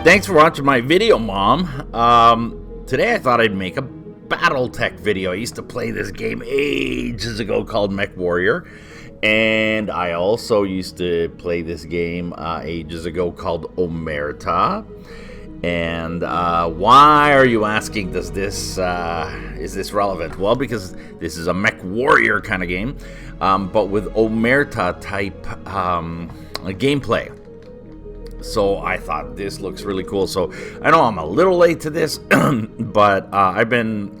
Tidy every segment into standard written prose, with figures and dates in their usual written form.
Thanks for watching my video, Mom. Today I thought I'd make a Battletech video. I used to play this game ages ago called Mechwarrior. And I also used to play this game ages ago called Omerta. And why are you asking, is this relevant? Well, because this is a Mechwarrior kind of game, but with Omerta type gameplay. So I thought this looks really cool. So I know I'm a little late to this, but I've been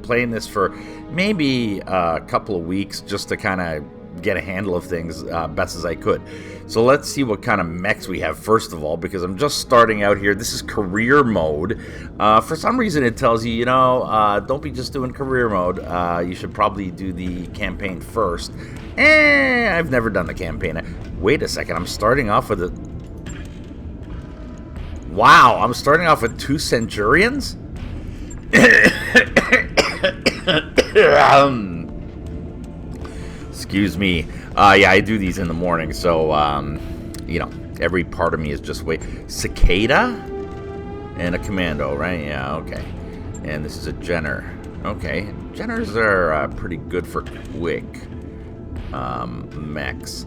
playing this for maybe a couple of weeks just to kind of get a handle of things best as I could. So let's see what kind of mechs we have first of all, because I'm just starting out here. This is career mode. For some reason it tells you, don't be just doing career mode. You should probably do the campaign first. I've never done the campaign. Wait a second, I'm starting off with a... Wow, I'm starting off with 2 Centurions? Excuse me. Yeah, I do these in the morning, so, every part of me is just wait. Cicada? And a commando, right? Yeah, okay. And this is a Jenner. Okay. Jenners are pretty good for quick mechs.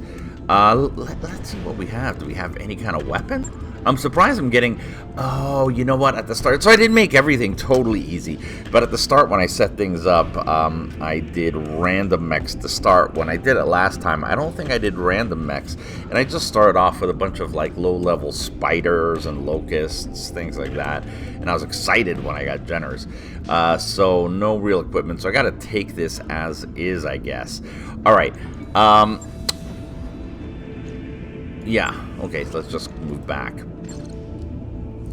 Let's see what we have. Do we have any kind of weapon? I'm surprised I'm getting... Oh, you know what? At the start... So I didn't make everything totally easy. But at the start, when I set things up, I did random mechs to start. When I did it last time, I don't think I did random mechs. And I just started off with a bunch of, like, low-level spiders and locusts, things like that. And I was excited when I got Jenners. So no real equipment. So I got to take this as is, I guess. All right. Yeah. Okay, so let's just move back.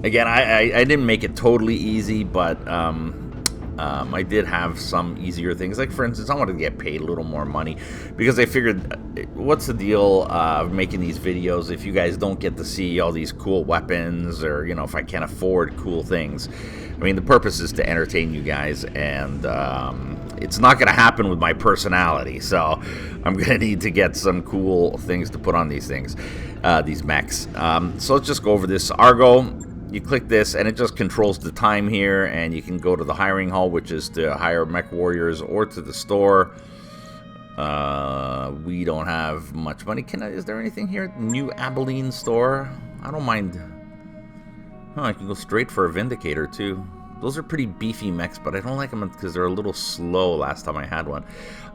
Again, I didn't make it totally easy, but I did have some easier things. Like, for instance, I wanted to get paid a little more money because I figured, what's the deal of making these videos if you guys don't get to see all these cool weapons or, if I can't afford cool things? I mean, the purpose is to entertain you guys, and it's not going to happen with my personality, so I'm going to need to get some cool things to put on these things, these mechs. So let's just go over this. Argo. You click this and it just controls the time here, and you can go to the hiring hall, which is to hire mech warriors, or to the store. We don't have much money. Is there anything here? New Abilene store? I don't mind. Oh, I can go straight for a Vindicator too. Those are pretty beefy mechs, but I don't like them because they're a little slow last time I had one.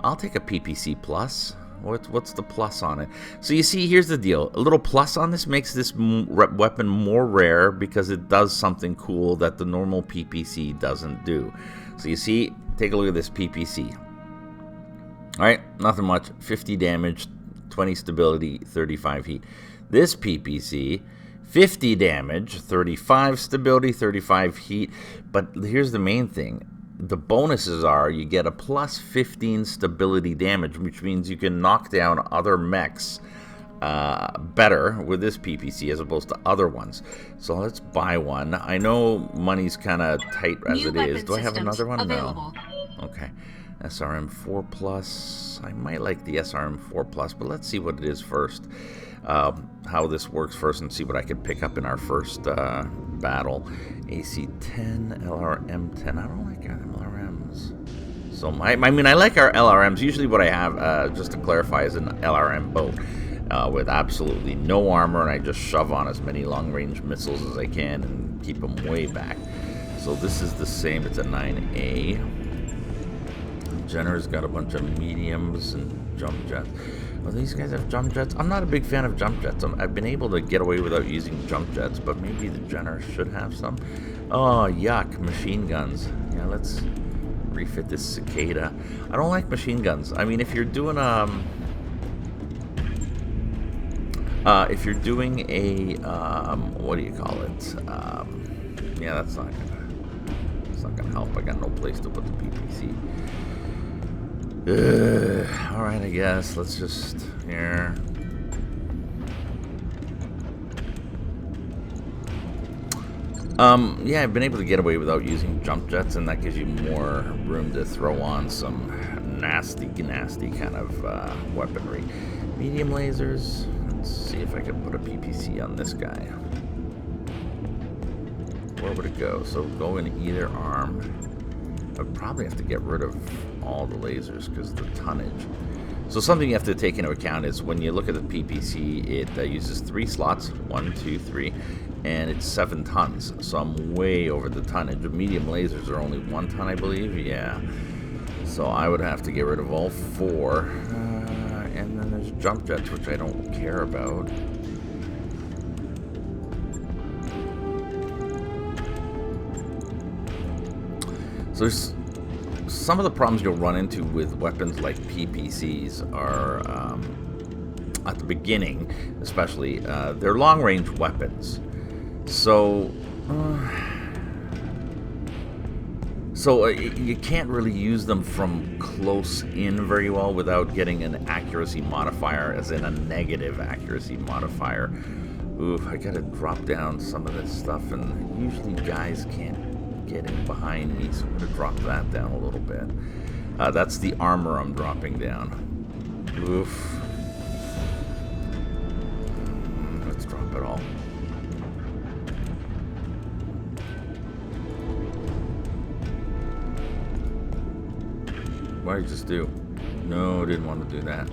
I'll take a PPC plus. What's the plus on it? So you see, here's the deal. A little plus on this makes this weapon more rare because it does something cool that the normal PPC doesn't do. So you see, take a look at this PPC. Alright, nothing much. 50 damage, 20 stability, 35 heat. This PPC, 50 damage, 35 stability, 35 heat. But here's the main thing. The bonuses are you get a plus 15 stability damage, which means you can knock down other mechs better with this PPC as opposed to other ones. So let's buy one. I know money's kind of tight as it is. Do I have another one? Available. No. Okay. SRM 4 Plus. I might like the SRM 4 Plus, but let's see what it is first. How this works first, and see what I could pick up in our first battle. AC-10, LRM-10. I don't like LRMs. So I mean, I like our LRMs. Usually what I have, just to clarify, is an LRM boat with absolutely no armor, and I just shove on as many long-range missiles as I can and keep them way back. So this is the same. It's a 9A. Jenner's got a bunch of mediums and jump jets. Well, these guys have jump jets. I'm not a big fan of jump jets. I've been able to get away without using jump jets, but maybe the Jenner should have some. Oh, yuck. Machine guns. Yeah, let's refit this Cicada. I don't like machine guns. I mean, if you're doing a what do you call it? Yeah, that's not gonna help. I got no place to put the PPC. Alright, I guess. Let's just... Here. Yeah, I've been able to get away without using jump jets, and that gives you more room to throw on some nasty kind of weaponry. Medium lasers. Let's see if I can put a PPC on this guy. where would it go? So go in either arm. I'd probably have to get rid of all the lasers because of the tonnage. So something you have to take into account is when you look at the PPC, it uses 3 slots, 1, 2, 3, and it's 7 tons. So I'm way over the tonnage. The medium lasers are only 1 ton, I believe. Yeah. So I would have to get rid of all 4. And then there's jump jets, which I don't care about. So there's some of the problems you'll run into with weapons like PPCs are, at the beginning especially, they're long-range weapons. So, you can't really use them from close in very well without getting an accuracy modifier, as in a negative accuracy modifier. Oof, I gotta drop down some of this stuff, and usually guys can't get in behind me, so I'm going to drop that down a little bit. That's the armor I'm dropping down. Oof. Let's drop it all. What did I just do? No, I didn't want to do that.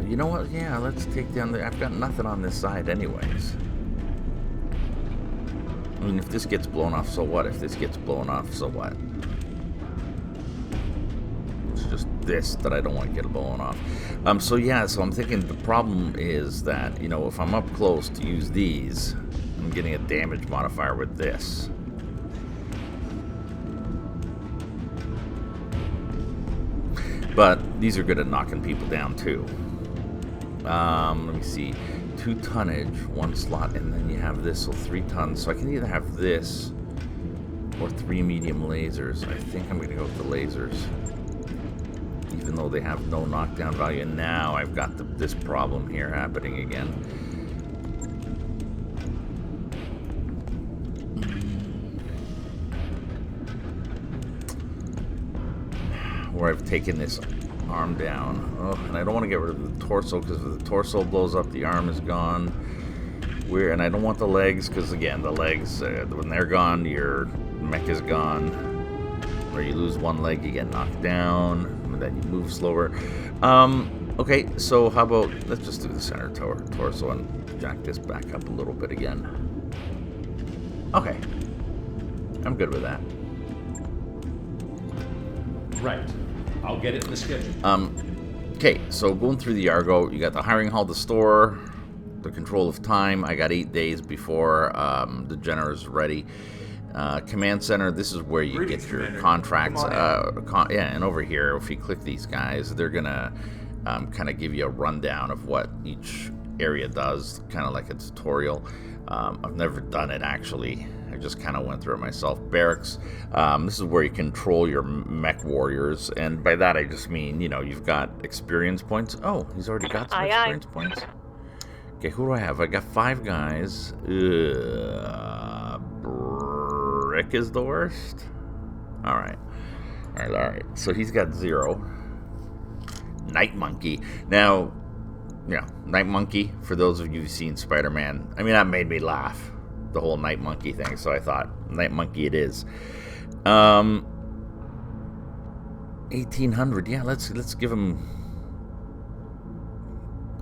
You know what? Yeah, let's take down the... I've got nothing on this side anyways. I mean, if this gets blown off, so what? If this gets blown off, so what? It's just this that I don't want to get blown off. So yeah, so I'm thinking the problem is that, you know, if I'm up close to use these, I'm getting a damage modifier with this. But these are good at knocking people down too. Let me see, 2 tonnage, 1 slot, and then you have this, so 3 tons. So I can either have this or 3 medium lasers. I think I'm going to go with the lasers, even though they have no knockdown value. And now I've got this problem here happening again. Where I've taken this arm down. Oh, and I don't want to get rid of the torso, because if the torso blows up, the arm is gone. And I don't want the legs, because again, the legs, when they're gone, your mech is gone. Or you lose 1 leg, you get knocked down, and then you move slower. Okay, so how about, let's just do the center torso and jack this back up a little bit again. Okay, I'm good with that. Right. I'll get it in the schedule. Okay, so going through the Argo, you got the hiring hall, the store, the control of time. I got 8 days before the Jenner is ready. Command center, this is where you get your contracts. Yeah, and over here, if you click these guys, they're gonna kind of give you a rundown of what each area does, kind of like a tutorial. I've never done it actually. I just kind of went through it myself. Barracks, this is where you control your mech warriors, and by that I just mean, you know, you've got experience points. Oh, he's already got some experience points. Okay, who do I have? I got 5 guys. Brick is the worst. All right. So he's got 0. Night Monkey. Now, yeah, Night Monkey, for those of you who've seen Spider-Man, I mean, that made me laugh, the whole Night Monkey thing, so I thought, Night Monkey it is. 1800, yeah, let's give him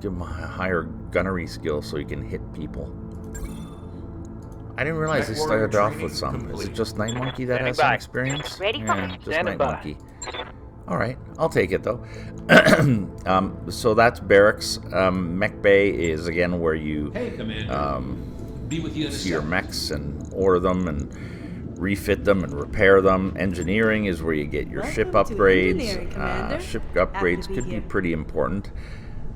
a higher gunnery skill so he can hit people. I didn't realize they started off with some. Is it just Night Monkey that has some experience? Yeah, just Night Monkey. Alright, I'll take it though. So that's barracks. Mech Bay is again where you see your mechs and order them and refit them and repair them. Engineering is where you get your ship upgrades. Ship upgrades could be pretty important.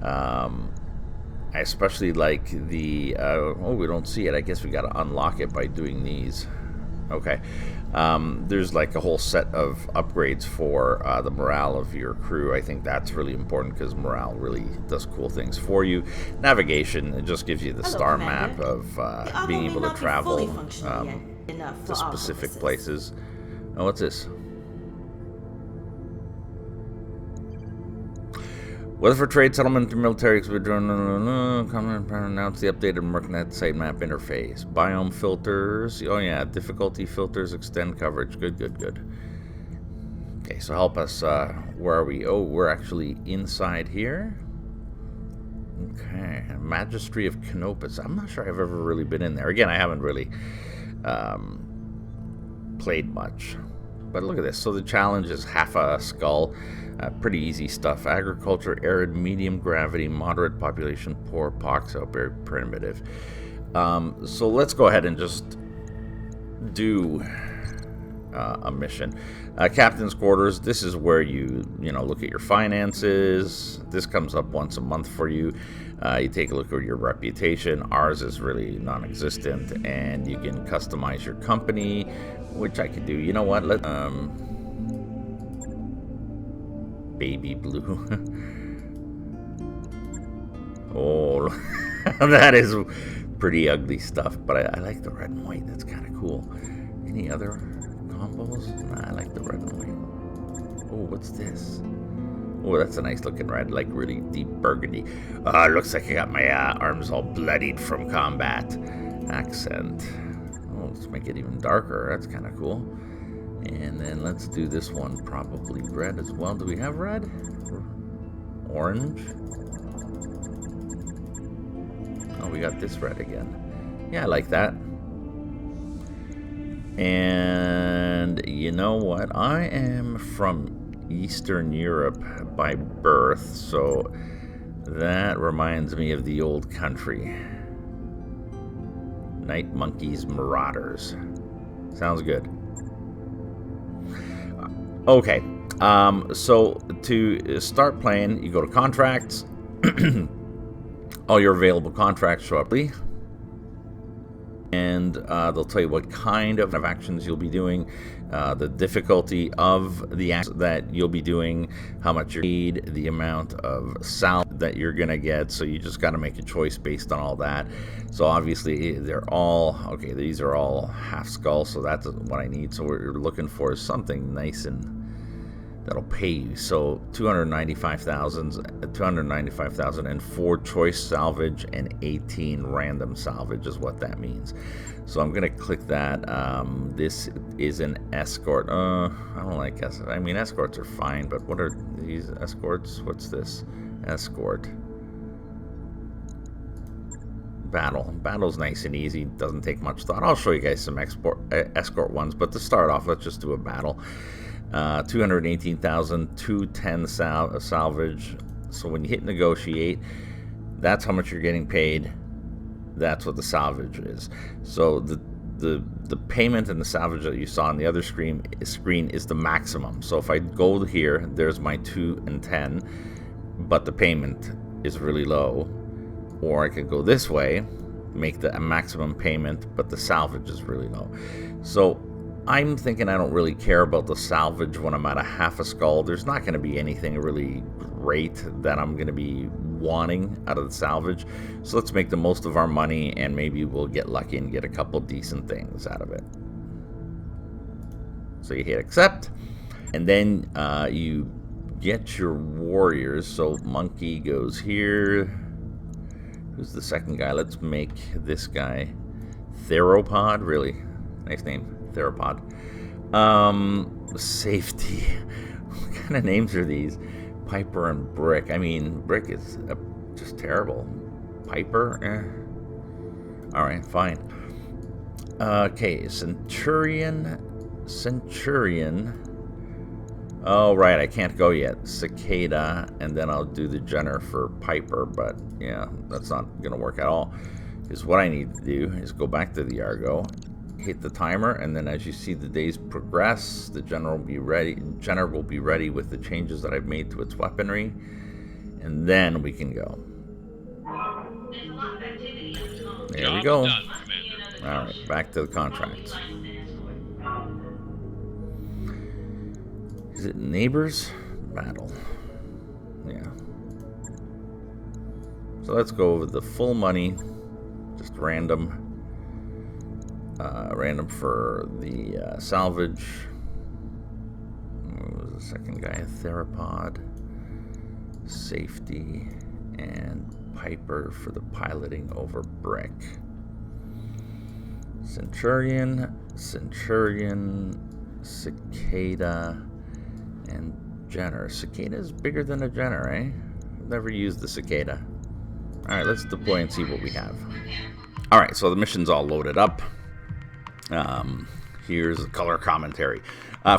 I especially like the oh, we don't see it. I guess we got to unlock it by doing these. Okay. There's like a whole set of upgrades for the morale of your crew. I think that's really important because morale really does cool things for you. Navigation, it just gives you the star map of being able to travel to specific places. Oh, what's this? Whether for trade, settlement, or military, announce the updated Mercnet sitemap interface. Biome filters. Oh yeah, difficulty filters extend coverage. Good, good, good. Okay, so help us. Where are we? Oh, we're actually inside here. Okay, Magistry of Canopus. I'm not sure I've ever really been in there. Again, I haven't really played much. But look at this. So the challenge is half a skull. Pretty easy stuff. Agriculture, arid, medium gravity, moderate population, poor, pox out, very primitive. So let's go ahead and just do a mission. Captain's quarters. This is where you look at your finances. This comes up once a month for you. You take a look at your reputation. Ours is really non-existent, and you can customize your company, which I could do. You know what? Let baby blue. Oh, that is pretty ugly stuff. But I like the red and white. That's kind of cool. Any other combos? Nah, I like the red and white. Oh, what's this? Oh, that's a nice looking red, like really deep burgundy. Looks like I got my arms all bloodied from combat. Accent. Oh, let's make it even darker. That's kind of cool. And then let's do this one, probably red as well. Do we have red? Orange? Oh, we got this red again. Yeah, I like that. And you know what? I am from Eastern Europe by birth, so that reminds me of the old country. Night Monkeys Marauders. Sounds good. Okay, so to start playing, you go to contracts. All your available contracts show up. And they'll tell you what kind of actions you'll be doing, the difficulty of the acts that you'll be doing, how much you need, the amount of salary that you're going to get. So you just got to make a choice based on all that. So obviously they're all, okay, these are all half skull, so that's what I need. So what we're looking for is something nice and that'll pay you. So 295,000 and 4 choice salvage and 18 random salvage is what that means. So I'm gonna click that. This is an escort. I don't like escorts. I mean, escorts are fine, but what are these escorts? What's this? Escort. Battle's nice and easy, doesn't take much thought. I'll show you guys some escort ones, but to start off, let's just do a battle. 218,000, 210 salvage. So when you hit negotiate, that's how much you're getting paid. That's what the salvage is. So the payment and the salvage that you saw on the other screen is the maximum. So if I go here, there's my 2 and 10, but the payment is really low. Or I could go this way, make the maximum payment, but the salvage is really low. So I'm thinking I don't really care about the salvage when I'm at a half a skull. There's not going to be anything really great that I'm going to be wanting out of the salvage. So let's make the most of our money, and maybe we'll get lucky and get a couple decent things out of it. So you hit accept, and then you get your warriors. So monkey goes here. Who's the second guy? Let's make this guy Theropod. Really nice name, Theropod. Safety. What kind of names are these? Piper and Brick. I mean, Brick is just terrible. Piper? Alright, fine. Okay, Centurion. Oh, right, I can't go yet. Cicada, and then I'll do the Jenner for Piper, but yeah, that's not going to work at all. Because what I need to do is go back to the Argo, hit the timer, and then as you see the days progress, the Jenner will be ready. Jenner will be ready with the changes that I've made to its weaponry, and then we can go. There's a lot of activity on the phone. There we go. All right, back to the contracts. Is it neighbors? Battle. Yeah. So let's go over the full money. Just random. Random for the salvage. What was the second guy? A theropod. Safety and Piper for the piloting over Brick. Centurion, Cicada, and Jenner. Cicada is bigger than a Jenner, eh? I've never used the Cicada. Alright, let's deploy and see what we have. Alright, so the mission's all loaded up. Here's the color commentary.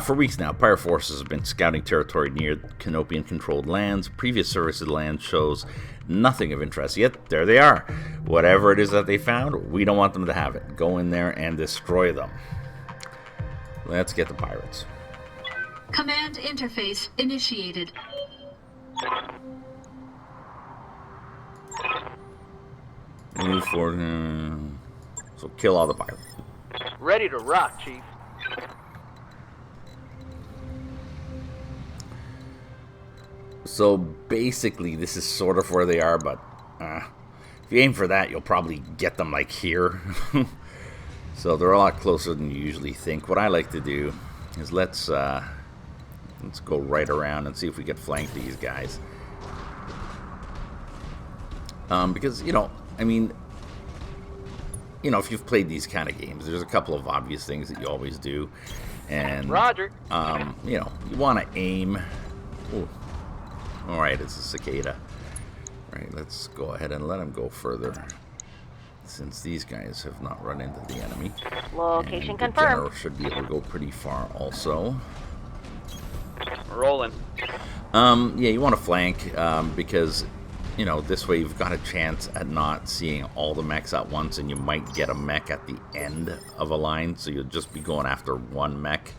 For weeks now, Pirate forces have been scouting territory near Canopian-controlled lands. Previous service of the land shows nothing of interest, yet there they are. Whatever it is that they found, we don't want them to have it. Go in there and destroy them. Let's get the pirates. Command interface initiated. Move forward. So kill all the pirates. Ready to rock, Chief. So basically, this is sort of where they are, but if you aim for that, you'll probably get them like here. So they're a lot closer than you usually think. What I like to do is let's go right around and see if we can flank these guys. Because, I mean, if you've played these kind of games, there's a couple of obvious things that you always do. And, Roger. You want to aim. Ooh. All right, it's a Cicada. All right, let's go ahead and let him go further, since these guys have not run into the enemy. Location and confirmed. The general should be able to go pretty far also. Rolling. Yeah, you want to flank because, this way you've got a chance at not seeing all the mechs at once, and you might get a mech at the end of a line, so you'll just be going after one mech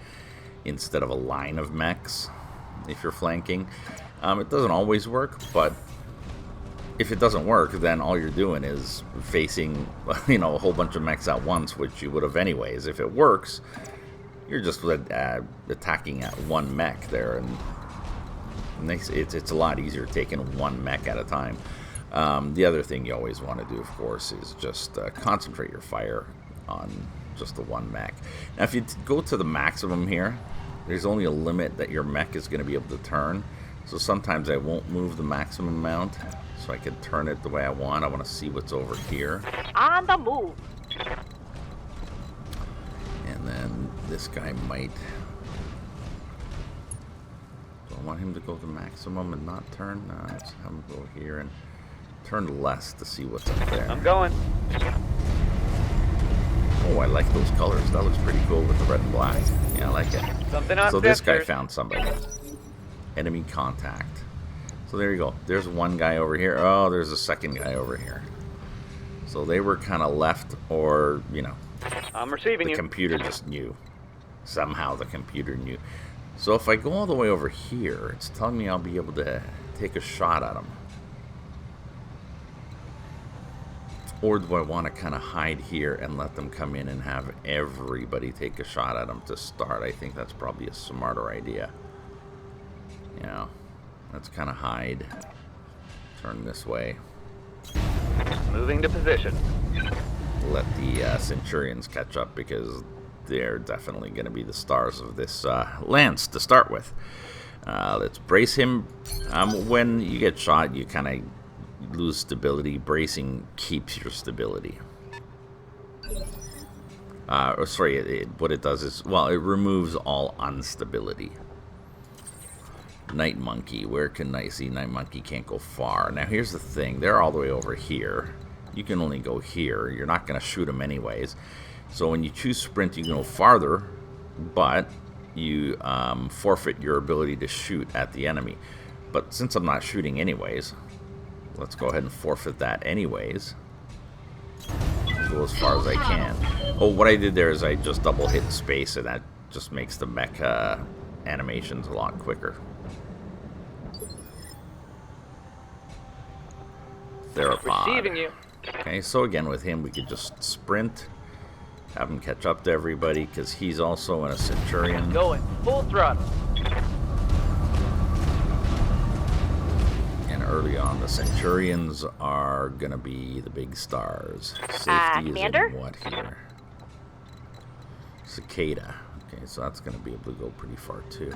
instead of a line of mechs if you're flanking. It doesn't always work, but if it doesn't work, then all you're doing is facing, a whole bunch of mechs at once, which you would have anyways. If it works, you're just attacking at one mech there, and it's a lot easier taking one mech at a time. The other thing you always want to do, of course, is just concentrate your fire on just the one mech. Now, if you go to the maximum here, there's only a limit that your mech is going to be able to turn. So sometimes I won't move the maximum amount, so I can turn it the way I want. I want to see what's over here. On the move. And then this guy might... Do I want him to go to maximum and not turn? No, let's have him go here and turn less to see what's up there. I'm going. Oh, I like those colors. That looks pretty cool with the red and black. Yeah, I like it. Something on So this guy sensors. found somebody. Enemy contact. So there you go. There's one guy over here. Oh, there's a second guy over here. So they were kind of left, or, I'm receiving the you. computer just knew. Somehow the computer knew. So if I go all the way over here, it's telling me I'll be able to take a shot at him. Or do I want to kind of hide here and let them come in and have everybody take a shot at him to start? I think that's probably a smarter idea. Let's kind of hide. Turn this way. Moving to position. Let the Centurions catch up, because they're definitely going to be the stars of this lance to start with. Let's brace him. When you get shot, you kind of lose stability. Bracing keeps your stability. What it does is, well, it removes all instability. Night Monkey. Where can I see? Night Monkey can't go far. Now, here's the thing. They're all the way over here. You can only go here. You're not going to shoot them anyways. So when you choose sprint, you can go farther, but you forfeit your ability to shoot at the enemy. But since I'm not shooting anyways, let's go ahead and forfeit that anyways. Go as far as I can. Oh, what I did there is I just double hit space, and that just makes the mech animations a lot quicker. Theropod. Receiving you. Okay, so again with him we could just sprint, have him catch up to everybody, because he's also in a Centurion. Going full throttle. And early on, the Centurions are going to be the big stars. Safety is Commander? in what here? Cicada. Okay, so that's going to be able to go pretty far too.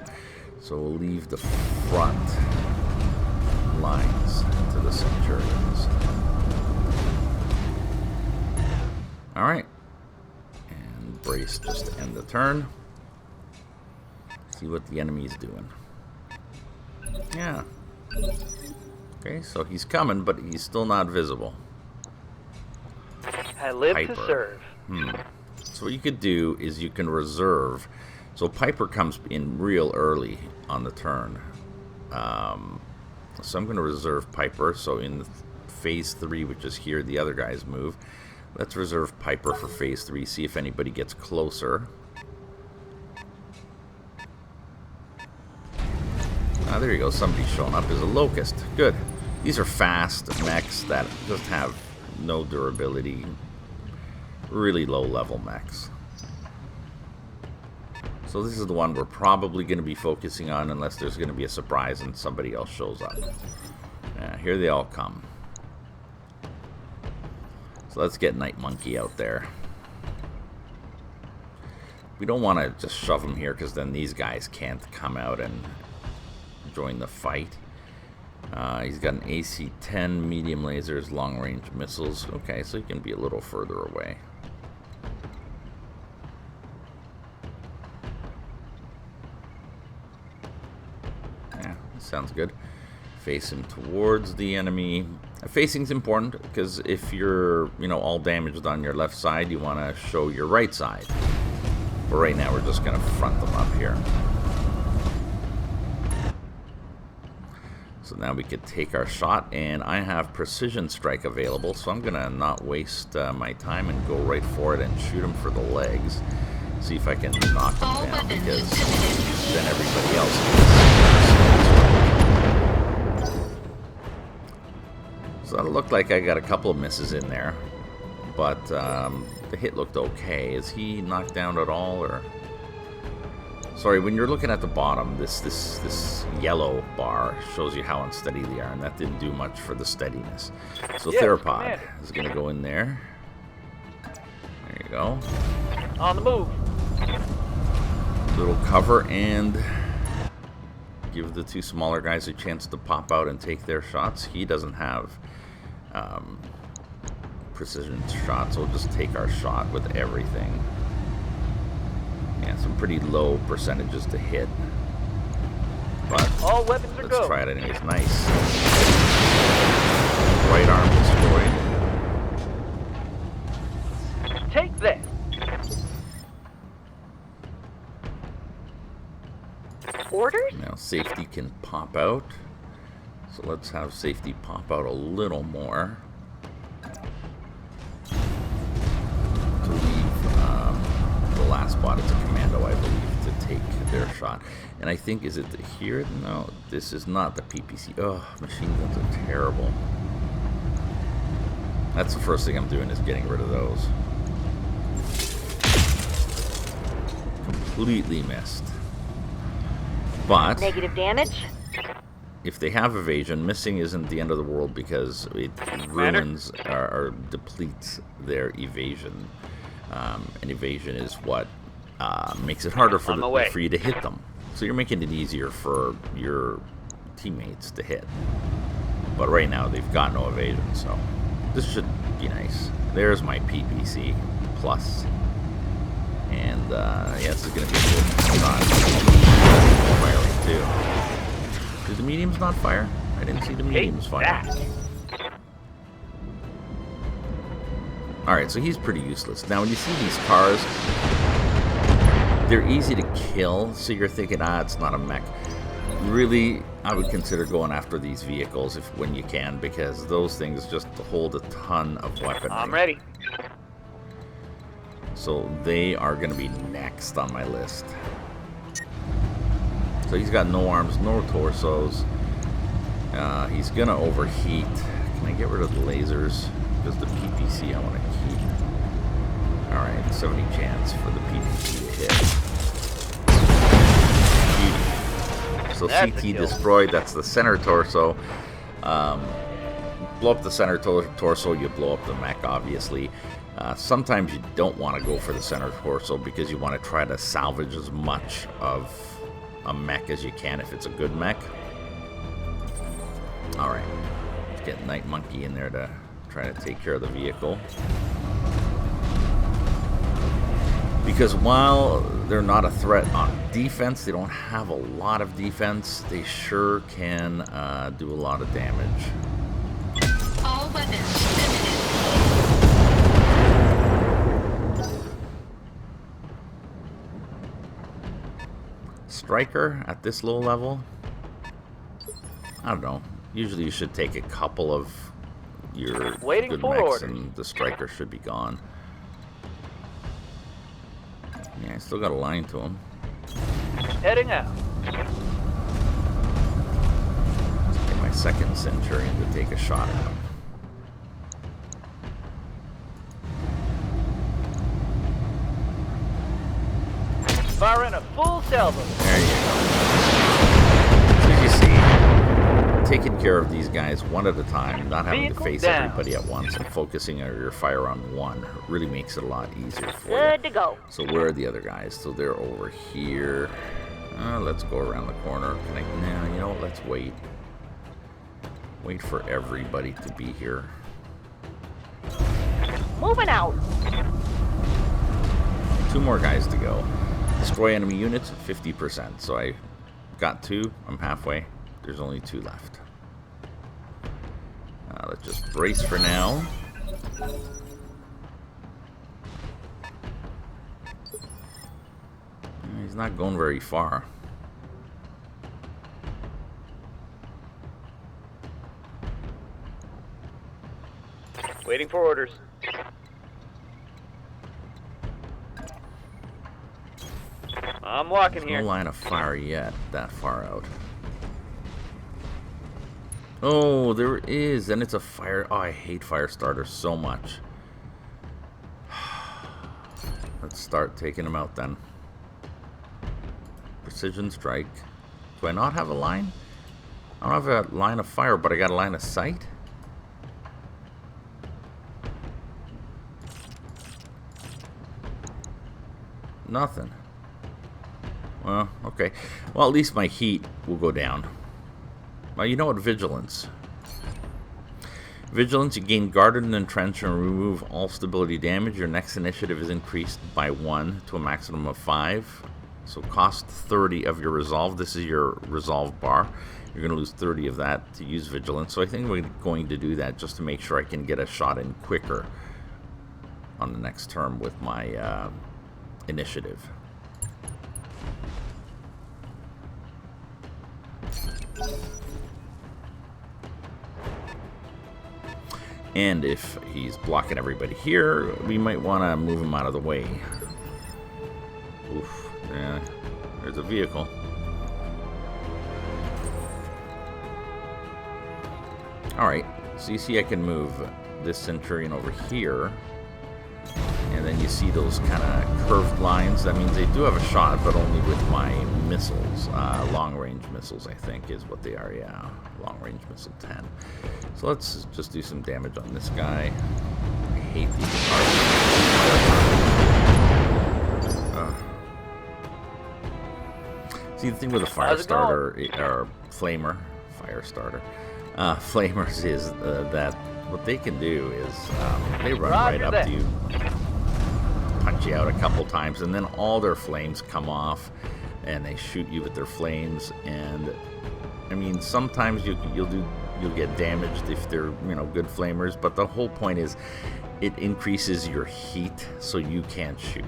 So we'll leave the front. lines to the Centurions. Alright. And brace just to end the turn. See what the enemy's doing. Yeah. Okay, so he's coming, but he's still not visible. I live Piper. to serve. So what you could do is you can reserve. So Piper comes in real early on the turn. So I'm going to reserve Piper. So in phase 3, which is here, the other guys move. Let's reserve Piper for phase 3. See if anybody gets closer. Ah, there you go. Somebody's showing up as a Locust. Good. These are fast mechs that just have no durability. Really low level mechs. So this is the one we're probably going to be focusing on unless there's going to be a surprise and somebody else shows up. Yeah, here they all come. So let's get Night Monkey out there. We don't want to just shove him here because then these guys can't come out and join the fight. He's got an AC-10, medium lasers, long-range missiles. Okay, so he can be a little further away. Yeah, sounds good. Face him towards the enemy. Facing's important because if you're, all damaged on your left side, you want to show your right side. But right now, we're just going to front them up here. So now we could take our shot, and I have precision strike available, so I'm gonna not waste my time and go right for it and shoot him for the legs. See if I can knock him down, because then everybody else gets. So that looked like I got a couple of misses in there, but the hit looked okay. Is he knocked down at all, or? Sorry, when you're looking at the bottom, this yellow bar shows you how unsteady they are, and that didn't do much for the steadiness. So Yes, Theropod Commander. is going to go in there. There you go. On the move. Little cover and give the two smaller guys a chance to pop out and take their shots. He doesn't have precision shots, so we'll just take our shot with everything. Yeah, some pretty low percentages to hit. But All weapons are let's go. try it anyways. Nice. Right arm destroyed. Take that. Orders? Now safety can pop out. So let's have safety pop out a little more. To leave the last spot, it's a commando, I believe, to take their shot. And I think, is it here? No, this is not the PPC. Oh, machine guns are terrible. That's the first thing I'm doing, is getting rid of those. Completely missed. But Negative damage. if they have evasion, missing isn't the end of the world because it ruins or depletes their evasion. And evasion is what makes it harder for you to hit them. So you're making it easier for your teammates to hit. But right now they've got no evasion, so this should be nice. There's my PPC plus. And yeah, this is going to be a good shot. Firing too. Did the mediums not fire? I didn't see the mediums fire. Alright, so he's pretty useless. Now when you see these cars, they're easy to kill, so you're thinking, it's not a mech. Really, I would consider going after these vehicles when you can, because those things just hold a ton of weaponry. I'm ready. So they are going to be next on my list. So he's got no arms, no torsos. He's going to overheat. Can I get rid of the lasers? Because the PPC I want to keep. Alright, 70 chance for the PPC to hit. So That's CT destroyed. That's the center torso. Blow up the center torso, you blow up the mech, obviously. Sometimes you don't want to go for the center torso because you want to try to salvage as much of a mech as you can if it's a good mech. Alright. Let's get Night Monkey in there to try to take care of the vehicle. Because while they're not a threat on defense, they don't have a lot of defense, they sure can do a lot of damage. All weapons limited. Striker at this low level, I don't know. Usually you should take a couple of your Waiting good for mechs orders. and the striker should be gone. Yeah, I still got a line to him. Heading out. Let's get my second Centurion to take a shot at him. Firing a full salvo. There you go. So as you see, taking care of these guys one at a time, not having to Vehicle face down. everybody at once, and focusing your fire on one really makes it a lot easier for you. Good to go. So where are the other guys? So they're over here. Let's go around the corner. Can I? Nah, you know what? Let's wait. Wait for everybody to be here. Moving out. 2 more guys to go. Destroy enemy units, 50%. So I got 2. I'm halfway. There's only 2 left. Let's just brace for now. He's not going very far. Waiting for orders. I'm walking No here. line of fire yet, that far out. Oh, there is, and it's a fire. Oh, I hate fire starters so much. Let's start taking them out then. Precision strike. Do I not have a line? I don't have a line of fire, but I got a line of sight. Nothing. Well, okay. Well, at least my heat will go down. Well, you know what? Vigilance. Vigilance, you gain guarded and entrench and remove all stability damage. Your next initiative is increased by 1 to a maximum of 5. So cost 30 of your resolve. This is your resolve bar. You're going to lose 30 of that to use Vigilance. So I think we're going to do that just to make sure I can get a shot in quicker on the next turn with my initiative. And if he's blocking everybody here, we might want to move him out of the way. Oof. Yeah, there's a vehicle. Alright, so you see I can move this Centurion over here. And then you see those kind of curved lines. That means they do have a shot, but only with my missiles. Long-range missiles, I think, is what they are, yeah. Long-range missile 10. So let's just do some damage on this guy. I hate these cards. See, the thing with a fire starter, or flamer, fire starter, flamers is that what they can do is they run right up to you, punch you out a couple times, and then all their flames come off, and they shoot you with their flames. And I mean, sometimes you'll get damaged if they're, you know, good flamers, but the whole point is it increases your heat so you can't shoot.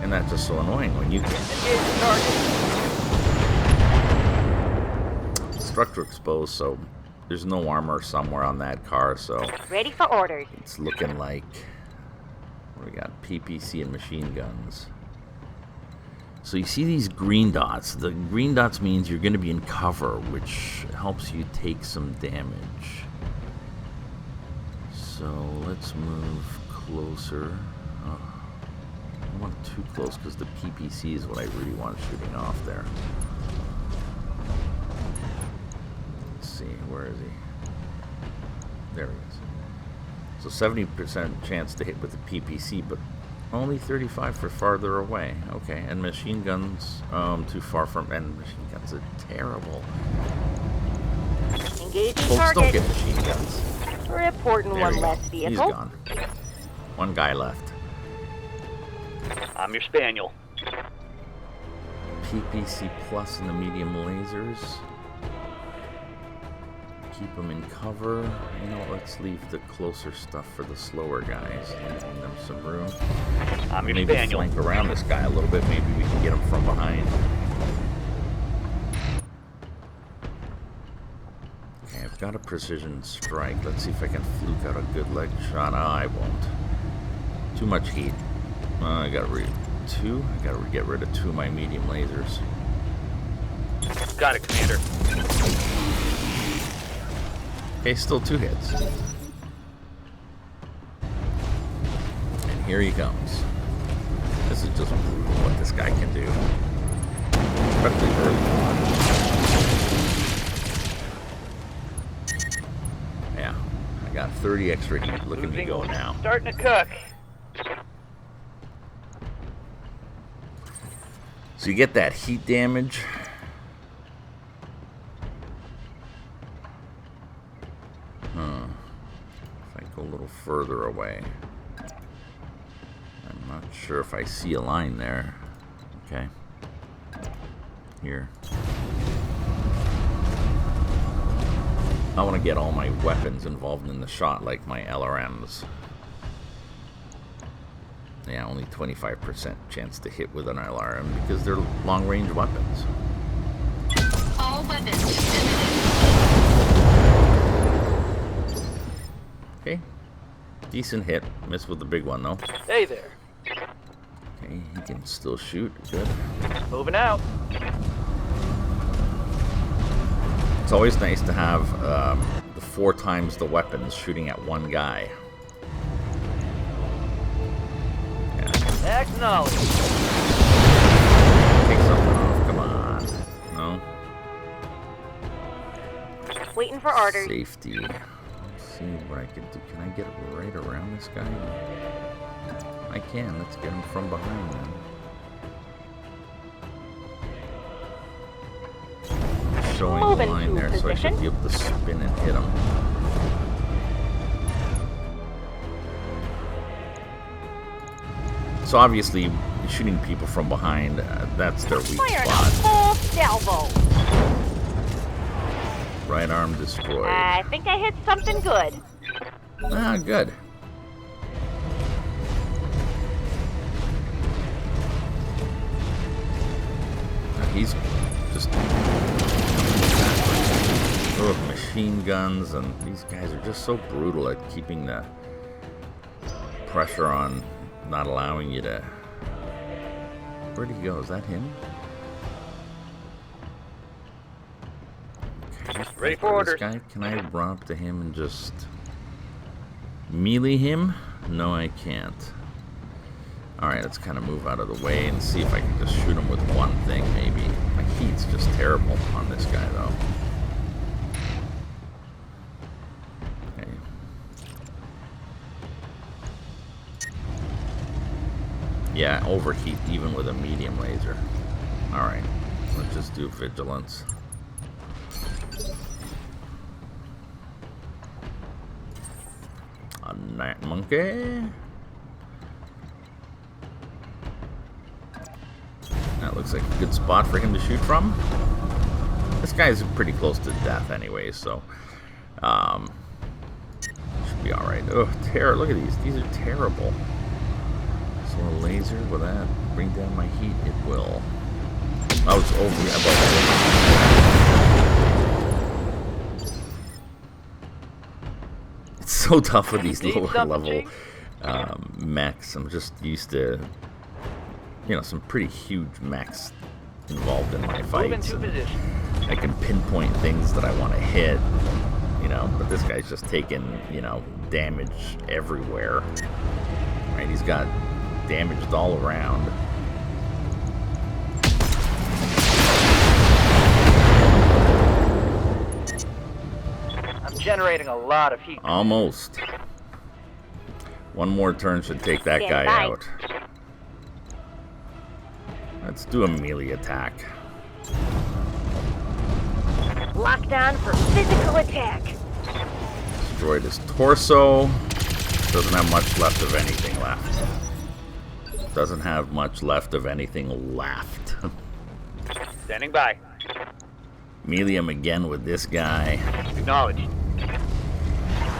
And that's just so annoying when you can't. Structure exposed, so there's no armor somewhere on that car, so Ready for orders. it's looking like we got PPC and machine guns. So you see these green dots. The green dots means you're going to be in cover, which helps you take some damage. So let's move closer. Oh, I don't want too close because the PPC is what I really want shooting off there. Let's see, where is he? There he is. So 70% chance to hit with the PPC, but Only 35 for farther away. Okay, and machine guns, too far from, and machine guns are terrible. Engaging Folks don't target. get machine guns. Reporting There one you go. less He's vehicle. gone. One guy left. I'm your spaniel. PPC plus in the medium lasers. Keep them in cover. You know, let's leave the closer stuff for the slower guys. Leaving them some room. I'm your Maybe spaniel. flank around this guy a little bit. Maybe we can get him from behind. Okay, I've got a precision strike. Let's see if I can fluke out a good leg shot. I won't. Too much heat. I gotta get rid of 2 of my medium lasers. Got it, Commander. Okay, still 2 hits. And here he comes. This is just brutal what this guy can do. Especially early on. Yeah, I got 30 extra heat. Look at me go now. Starting to cook. So you get that heat damage. If I go a little further away. I'm not sure if I see a line there. Okay. Here. I want to get all my weapons involved in the shot, like my LRMs. Yeah, only 25% chance to hit with an LRM because they're long-range weapons. All weapons eliminated. Okay. Decent hit. Missed with the big one, though. Hey there. Okay, he can still shoot. Good. Moving out. It's always nice to have the 4 times the weapons shooting at one guy. Acknowledge. Take something off. Come on. No. Waiting for orders. Safety. Let's see what I can do. Can I get right around this guy? I can. Let's get him from behind then. Showing the Moving line to there, so I should position. be able to spin and hit him. So obviously, shooting people from behind, that's their weak Firing a spot. full salvo. Right arm destroyed. I think I hit something good. Ah, good. He's just... Oh, machine guns, and these guys are just so brutal at keeping the pressure on, not allowing you to... Where'd he go? Is that him? Okay, Ready for this orders. guy. Can I run up to him and just melee him? No, I can't. Alright, let's kind of move out of the way and see if I can just shoot him with one thing, maybe. My heat's just terrible on this guy, though. Okay. Yeah, overheat even with a medium laser. Alright, let's just do vigilance. A night monkey. That looks like a good spot for him to shoot from. This guy's pretty close to death anyway, so should be alright. Oh, terror, look at these. These are terrible. So a laser, will that bring down my heat? It will. I was over above. It's so tough with these Need lower something, level Chief? mechs. I'm just used to, you know, some pretty huge mechs involved in my Move fights. into position. I can pinpoint things that I want to hit, you know, but this guy's just taking, you know, damage everywhere. Right, he's got damaged all around. I'm generating a lot of heat. Almost. One more turn should take that Stand guy by. out. Let's do a melee attack. Locked on for physical attack. Destroyed his torso. Doesn't have much left of anything left. Doesn't have much left of anything left. Standing by. Melee him again with this guy. Acknowledged.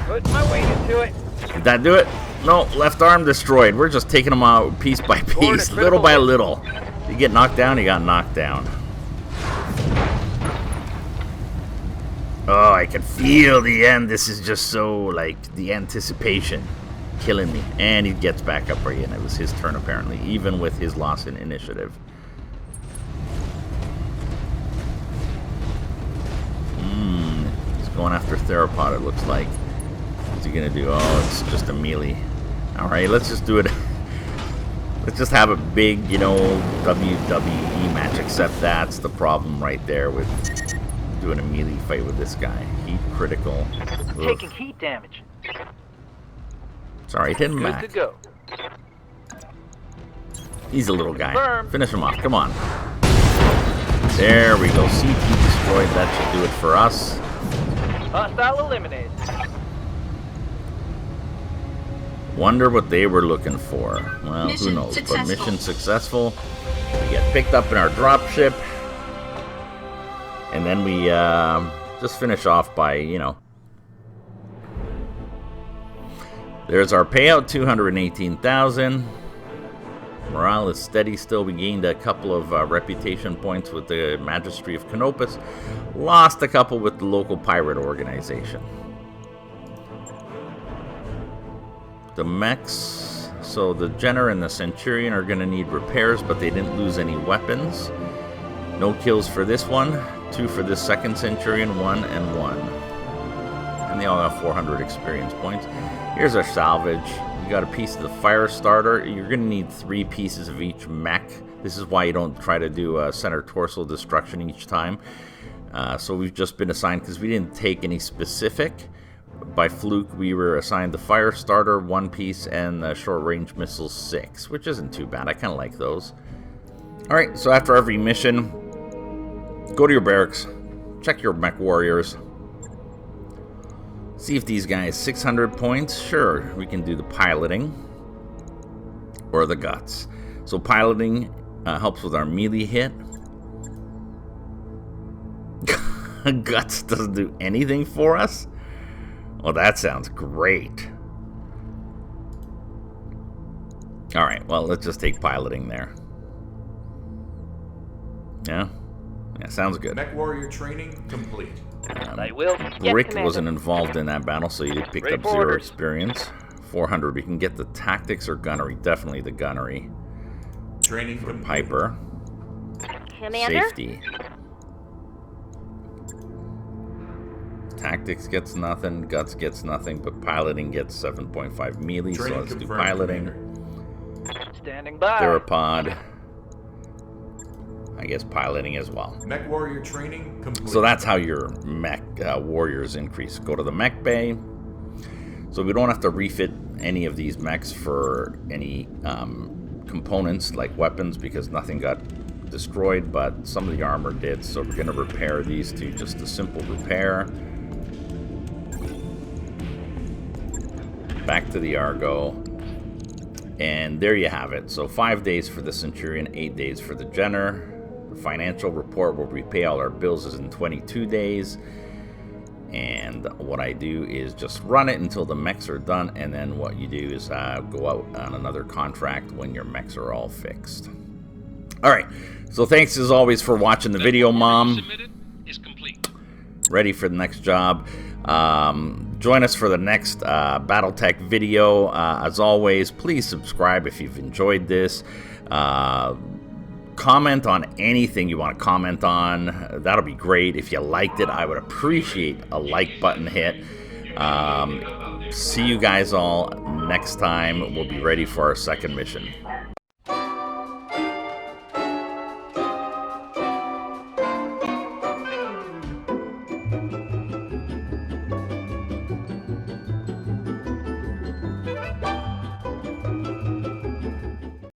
Put my weight into it. Did that do it? No, left arm destroyed. We're just taking him out piece by piece, little by little. You get knocked down, you got knocked down. Oh, I can feel the end. This is just so, like, the anticipation killing me. And he gets back up again. It was his turn, apparently, even with his loss in initiative. He's going after Theropod, it looks like. What's he going to do? Oh, it's just a melee. Alright, let's just do it. Let's just have a big, you know, WWE match, except that's the problem right there with doing a melee fight with this guy. Heat critical. Taking heat damage. Sorry, hit him Good back. to go. He's a little guy. Confirmed. Finish him off. Come on. There we go. CT destroyed. That should do it for us. Hostile eliminated. Wonder what they were looking for. Well, who Mission knows? But successful. mission successful. We get picked up in our dropship. And then we just finish off by, you know. There's our payout, 218,000. Morale is steady still. We gained a couple of reputation points with the Magistry of Canopus. Lost a couple with the local pirate organization. The Mechs, so the Jenner and the Centurion are going to need repairs, but they didn't lose any weapons. No kills for this one. 2 for this second Centurion, 1 and 1. And they all have 400 experience points. Here's our salvage. You got a piece of the fire starter. You're going to need 3 pieces of each mech. This is why you don't try to do center torso destruction each time. So we've just been assigned, because we didn't take any specific. By fluke, we were assigned the fire starter 1 piece and the short range missiles 6, which isn't too bad. I kind of like those. Alright, so after every mission, go to your barracks, check your mech warriors, see if these guys 600 points. Sure, we can do the piloting or the guts. So piloting helps with our melee hit. Guts doesn't do anything for us. Well, that sounds great. Alright, well, let's just take piloting there. Yeah? Yeah, sounds good. Mechwarrior training complete. I will. Rick Commander. wasn't involved in that battle, so you picked Ready up for 0 orders. experience. 400, we can get the tactics or gunnery. Definitely the gunnery. Training For complete. Piper. Commander? Safety. Tactics gets nothing, guts gets nothing, but piloting gets 7.5 melee, so Training let's do confirmed, piloting. Commander. Standing by. Theropod. I guess piloting as well. Mechwarrior training complete. So that's how your mech warriors increase. Go to the mech bay. So we don't have to refit any of these mechs for any components like weapons, because nothing got destroyed, but some of the armor did. So we're going to repair these to just a simple repair. Back to the Argo. And there you have it. So 5 days for the Centurion, 8 days for the Jenner. The financial report where we pay all our bills is in 22 days. And what I do is just run it until the mechs are done. And then what you do is go out on another contract when your mechs are all fixed. Alright, so thanks as always for watching the video, Mom. Submitted is complete. Ready for the next job. Join us for the next Battletech video. As always, please subscribe if you've enjoyed this. Comment on anything you want to comment on. That'll be great. If you liked it, I would appreciate a like button hit. See you guys all next time. We'll be ready for our second mission.